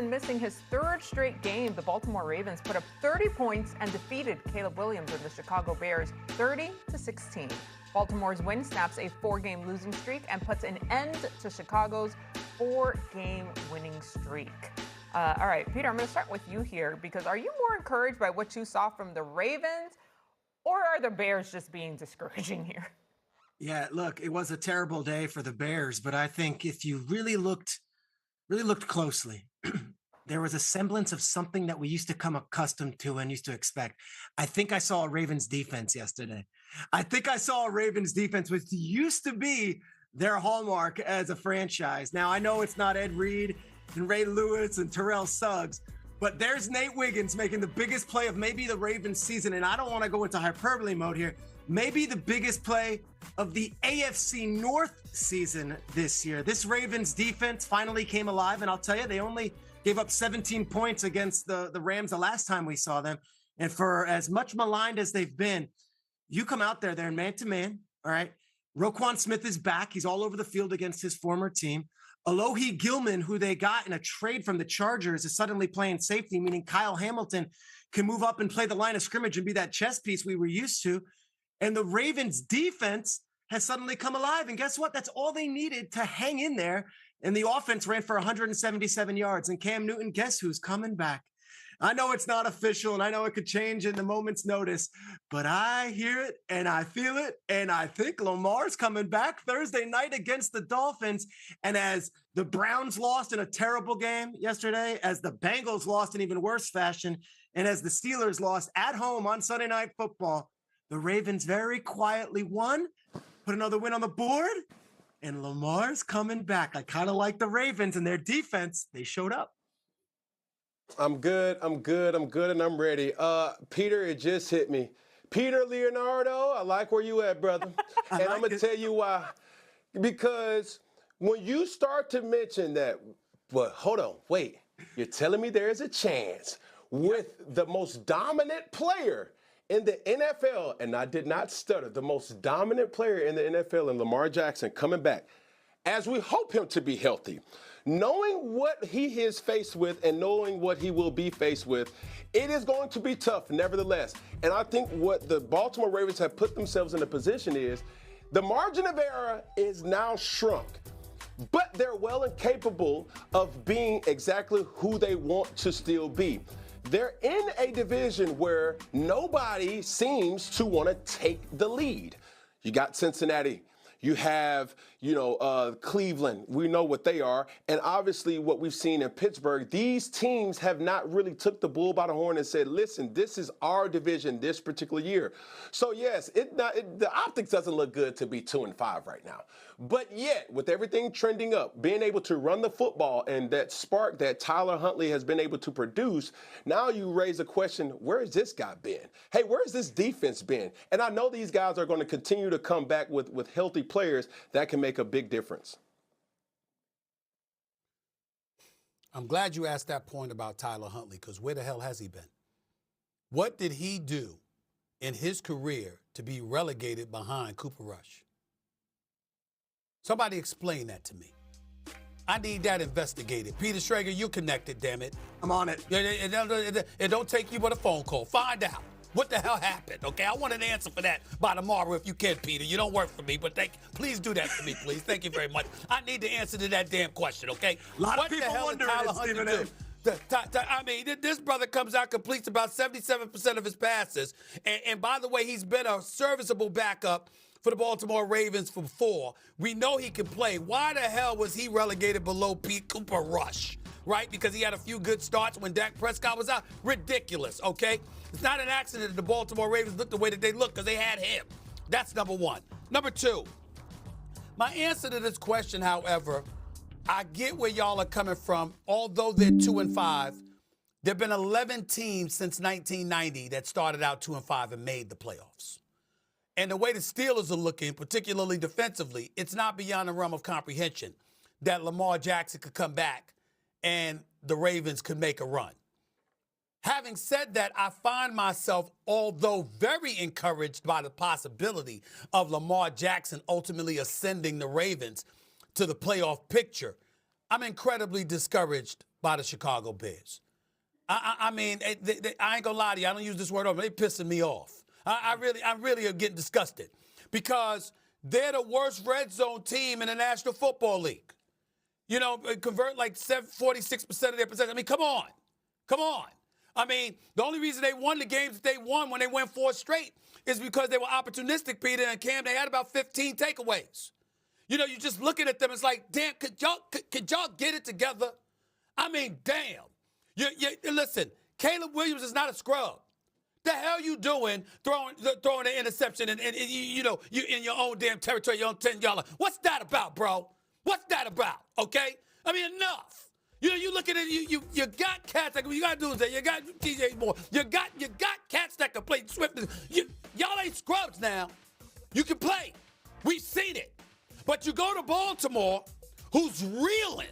Missing his third straight game, the Baltimore Ravens put up 30 points and defeated Caleb Williams and the Chicago Bears 30-16. Baltimore's win snaps a 4-game losing streak and puts an end to Chicago's 4-game winning streak. All right, Peter, I'm going to start with you here because are you more encouraged by what you saw from the Ravens, or are the Bears just being discouraging here? Yeah, look, it was a terrible day for the Bears, but I think if you really looked closely, there was a semblance of something that we used to come accustomed to and used to expect. I think I saw a Ravens defense yesterday. I think I saw a Ravens defense, which used to be their hallmark as a franchise. Now, I know it's not Ed Reed and Ray Lewis and Terrell Suggs, but there's Nate Wiggins making the biggest play of maybe the Ravens season. And I don't want to go into hyperbole mode here. Maybe the biggest play of the AFC North season this year. This Ravens defense finally came alive. And I'll tell you, they only gave up 17 points against the Rams the last time we saw them. And for as much maligned as they've been, you come out there, they're in man-to-man, all right? Roquan Smith is back. He's all over the field against his former team. Alohi Gilman, who they got in a trade from the Chargers, is suddenly playing safety, meaning Kyle Hamilton can move up and play the line of scrimmage and be that chess piece we were used to. And the Ravens defense has suddenly come alive. And guess what? That's all they needed to hang in there. And the offense ran for 177 yards. And Cam Newton, guess who's coming back? I know it's not official, and I know it could change in the moment's notice, but I hear it, and I feel it, and I think Lamar's coming back Thursday night against the Dolphins. And as the Browns lost in a terrible game yesterday, as the Bengals lost in even worse fashion, and as the Steelers lost at home on Sunday Night Football, the Ravens very quietly won, put another win on the board, and Lamar's coming back. I kind of like the Ravens and their defense. They showed up. I'm good, and I'm ready. Peter, it just hit me. Peter Leonardo, I like where you at, brother. And I'm going to tell you why. Because when you start to mention that, well, hold on, wait. You're telling me there's a chance with the most dominant player in the NFL, and I did not stutter, the most dominant player in the NFL, and Lamar Jackson coming back, as we hope him to be healthy. Knowing what he is faced with and knowing what he will be faced with, it is going to be tough, nevertheless. And I think what the Baltimore Ravens have put themselves in a position is the margin of error is now shrunk, but they're well and capable of being exactly who they want to still be. They're in a division where nobody seems to want to take the lead. You got Cincinnati. You have, Cleveland. We know what they are. And obviously what we've seen in Pittsburgh, these teams have not really took the bull by the horn and said, listen, this is our division this particular year. So, yes, the optics doesn't look good to be 2-5 right now. But yet, with everything trending up, being able to run the football and that spark that Tyler Huntley has been able to produce, now you raise a question, where has this guy been? Hey, where has this defense been? And I know these guys are going to continue to come back with healthy players that can make a big difference. I'm glad you asked that point about Tyler Huntley, because where the hell has he been? What did he do in his career to be relegated behind Cooper Rush? Somebody explain that to me. I need that investigated. Peter Schrager, you're connected, damn it. I'm on it. It don't take you but a phone call. Find out what the hell happened, okay? I want an answer for that by tomorrow if you can, Peter. You don't work for me, but please do that for me, please. Thank you very much. I need the answer to that damn question, okay? A lot of people wonder it, Stephen A. I mean, this brother comes out, completes about 77% of his passes. And by the way, he's been a serviceable backup for the Baltimore Ravens for 4. We know he can play. Why the hell was he relegated below Pete Cooper Rush? Right? Because he had a few good starts when Dak Prescott was out. Ridiculous, okay? It's not an accident that the Baltimore Ravens look the way that they look because they had him. That's number one. Number two, my answer to this question, however, I get where y'all are coming from. Although they're 2-5, there have been 11 teams since 1990 that started out 2-5 and made the playoffs. And the way the Steelers are looking, particularly defensively, it's not beyond the realm of comprehension that Lamar Jackson could come back and the Ravens could make a run. Having said that, I find myself, although very encouraged by the possibility of Lamar Jackson ultimately ascending the Ravens to the playoff picture, I'm incredibly discouraged by the Chicago Bears. I mean, I ain't gonna lie to you. I don't use this word often. They pissing me off. I really am getting disgusted because they're the worst red zone team in the National Football League. You know, convert like 46% of their possession. I mean, come on. I mean, the only reason they won the games that they won when they went 4 straight is because they were opportunistic, Peter and Cam. They had about 15 takeaways. You know, you're just looking at them. It's like, damn, could y'all get it together? I mean, damn. Listen, Caleb Williams is not a scrub. The hell you doing throwing an interception and you in your own damn territory, your own 10-yard? What's that about, bro? What's that about? Okay? I mean, enough. You know, you looking at you got cats like what you gotta do is that you got DJ Moore. You got cats that can play Swift. Y'all ain't scrubs now. You can play. We've seen it. But you go to Baltimore, who's reeling,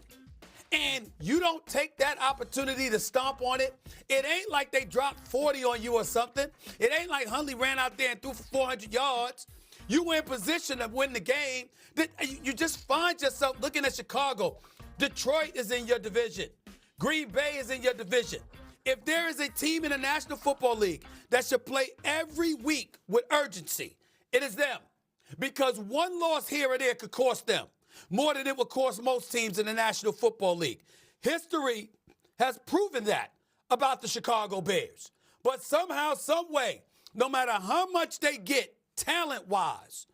and you don't take that opportunity to stomp on it. It ain't like they dropped 40 on you or something. It ain't like Hundley ran out there and threw for 400 yards. You were in position to win the game. You just find yourself looking at Chicago. Detroit is in your division. Green Bay is in your division. If there is a team in the National Football League that should play every week with urgency, it is them. Because one loss here or there could cost them more than it would cost most teams in the National Football League. History has proven that about the Chicago Bears. But somehow, some way, no matter how much they get talent-wise,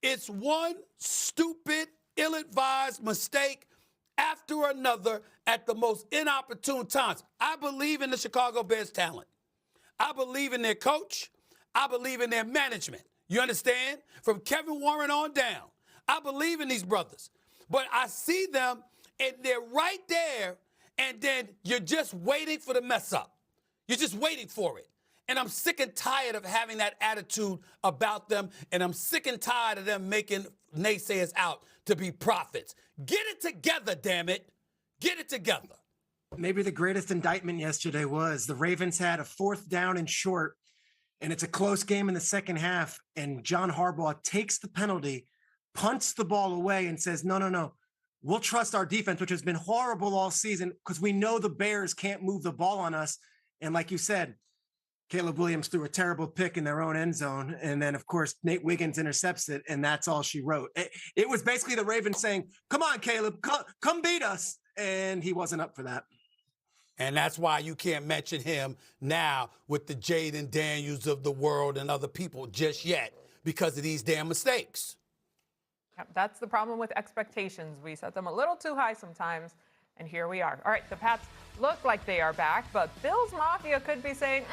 it's one stupid, ill-advised mistake after another at the most inopportune times. I believe in the Chicago Bears talent. I believe in their coach. I believe in their management. You understand? From Kevin Warren on down. I believe in these brothers. But I see them, and they're right there, and then you're just waiting for the mess up. You're just waiting for it. And I'm sick and tired of having that attitude about them, and I'm sick and tired of them making naysayers out to be prophets. Get it together, damn it. Get it together. Maybe the greatest indictment yesterday was the Ravens had a 4th down and short, and it's a close game in the second half, and John Harbaugh takes the penalty, punts the ball away, and says, no. We'll trust our defense, which has been horrible all season because we know the Bears can't move the ball on us. And like you said, Caleb Williams threw a terrible pick in their own end zone. And then, of course, Nate Wiggins intercepts it, and that's all she wrote. It was basically the Ravens saying, come on, Caleb, come beat us. And he wasn't up for that. And that's why you can't mention him now with the Jaden Daniels of the world and other people just yet because of these damn mistakes. Yep, that's the problem with expectations. We set them a little too high sometimes, and here we are. All right, the Pats look like they are back, but Bills Mafia could be saying,